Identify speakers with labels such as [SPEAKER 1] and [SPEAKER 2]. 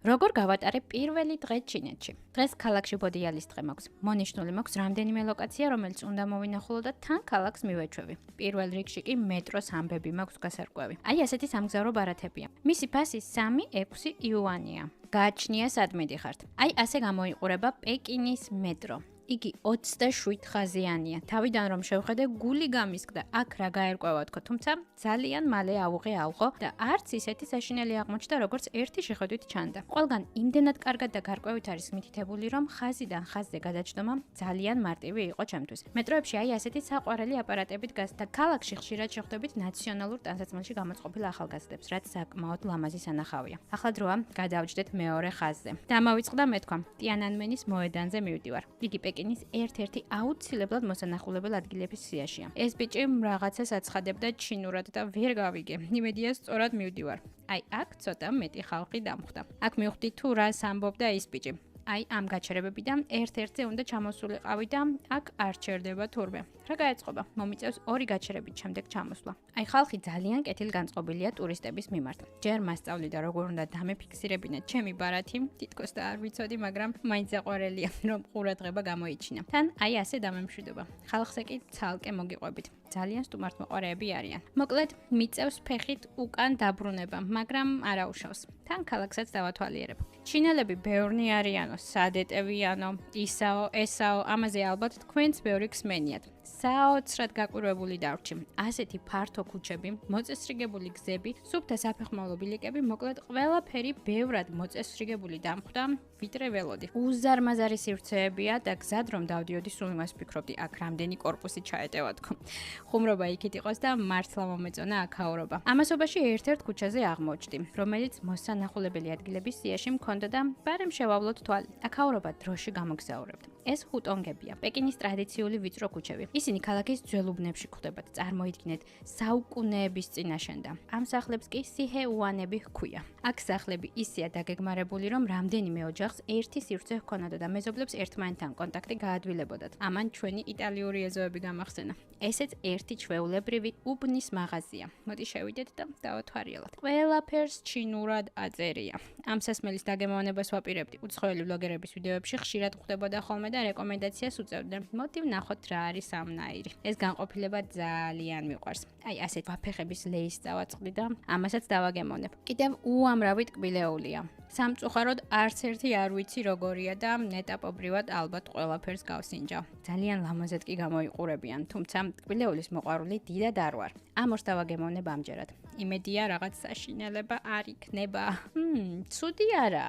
[SPEAKER 1] როგორ გავატარე პირველი დღე ჩინეთში? დღეს ქალაქში ბოდიალის დღე მაქვს. მონიშნული მაქვს რამდენიმე ლოკაცია, რომელიც უნდა მოვინახულო და თან ქალაქს მივეჩვევი. პირველ რიგში კი მეტროს ამბები მაქვს გასარკვევი. აი ასეთი სამგზავრო ბარათებია. მისი ფასი 3-6 იუანია. გააჩნია სად მიდიხართ. აი ასე გამოიყურება პეკინის მეტრო. იგი 27 ხაზიანია. თავიდან რომ შევხედე, გული გამისკდა. აქ რა გაერკვევა თქო, თუმცა ძალიან მალე აუღე ალყო და არც ისეთი საშინელი აღმოჩნდა, როგორც ერთი შეხედვით ჩანდა. ყველგან იმდენად კარგად და გარკვევით არის მითითებული, რომ ხაზიდან ხაზზე გადაჯდომა ძალიან მარტივი იყო ჩემთვის. მეტროებში აი ასეთი საყვარელი აპარატებით გას და ქალაქში ხშირად შეხვდებით ნაციონალურ ტანსაცმელში გამოწყობილ ახალგაზრდებს, რაც საკმაოდ ლამაზი სანახავია. ახლა დროა გადავჯდეთ მეორე ხაზზე. დამავიწყდა მეთქვა. ტიანანმენის მოედანზე მივდივარ. იგი პეკინის ერთ-ერთი აუცილებლად მოსანახულებელ ადგილების სიაშია. ეს ბიჭი რაღაცას აცხადებდა ჩინურად და ვერ გავიგე. იმედია სწორად მივდივარ. აი აქ ცოტა მეტი ხალხი დამხვდა. აქ მივხვდი თუ რას ამბობდა ის ბიჭი. აი ამ გაჩერებებიდან ერთ-ერთზე უნდა ჩამოსულიყავი და აქ არ ჩერდება თურმე. რა გაეწყობა? მომიწევს ორი გაჩერებით შემდეგ ჩამოსვლა. აი ხალხი ძალიან კეთილგანწყობილია ტურისტების მიმართ. ჯერ მასწავლი და როგორ უნდა დამეფიქსირებინათ ჩემი ბარათი, თითქოს და არ ვიცოდი, მაგრამ მაინც აყვარელია, რომ ყურადღება გამოიჩინა. თან აი ასე დამემშვიდობა. ხალხზე კი ცალკე მოგიყვებით. ძალიან სტუმართმოყვარეები არიან. მოკლედ, მიწევს ფეხით უკან დაბრუნება, მაგრამ არა უშავს. თან ქალაქსაც დავათვალიერებ. ჩინელები ბევრნი არიანო, სადეტევიანო, ისაო, ესაო, ამაზე ალბათ თქვენც ბევრი გსმენიათ. საოცრად გაკვირვებული დარჩი. ასეთი ფართო ქუჩები, მოწესრიგებული გზები, სუფთა საფეხმავლო ბილიკები, მოკლედ ყველაფერი ბევრად მოწესრიგებული დამხვდა, ვიდრე ველოდი. უზარმაზარი სივრცეებია და გზად რომ დავდიოდი, სულ იმას ვფიქრობდი, აქ რამდენი კორპუსი ჩაეტევა თქო. ხუმრობა იქით იყოს და მართლა მომეწონა აქაურობა. ამასობაში ერთ-ერთ ქუჩაზე აღმოჩნდი, რომელიც მოსანახულებელი ადგილების სიაში მქონდა და ბარემ შევავლოთ თვალი. აქაურობა დროში გამოგზაურებთ. ეს ჰუტონგებია, პეკინის ტრადიციული ვიწრო ქუჩები. ისინი ქალაქის ძველუბნებში გვხვდებათ. წარმოიდგინეთ, საუკუნეების წინაშენდა. ამ სახლებს კი სიჰეუანები ჰქვია. აქ სახლები ისეა დაგეგმარებული, რომ რამდენიმე ოჯახს ერთი სივრცე ჰქონოდა და მეზობლებს ერთმანეთთან კონტაქტი გაადვილებოდათ. ამან ჩვენი იტალიური ეზოები გამახსენა. ესეც ერთი ჩვეულებრივი უბნის მაღაზია. მოდი შევიდეთ და დავათვალიეროთ. ყველაფერს ჩინურად აწერია. ამ სასმელის დაგემოვნებას ვაპირებდი. უცხოელი ბლოგერების ვიდეოებში ხშირად ხვდებოდა ხოლმე და რეკომენდაციას უწევდნენ. მოდი ვნახოთ რა არის ამნაირი. ეს განყოფილება ძალიან მიყვარს. აი ასეთ ვაფეხების ლეის დავაწყდი და ამასაც დავაგემოვნებ. კიდევ უამრავი ტკბილეულია. სამწუხაროდ არც ერთი არ ვიცი როგორია და ეტაპობრივად ალბათ ყველაფერს გავსინჯავ. ძალიან ლამაზად კი გამოიყურებიან, თუმცა ტკბილეულის მოყვარული დიდად არ ვარ. ამორს დავაგემოვნებ ამჯერად. იმედია რაღაც საშინელება არ იქნება. ცუდი არა,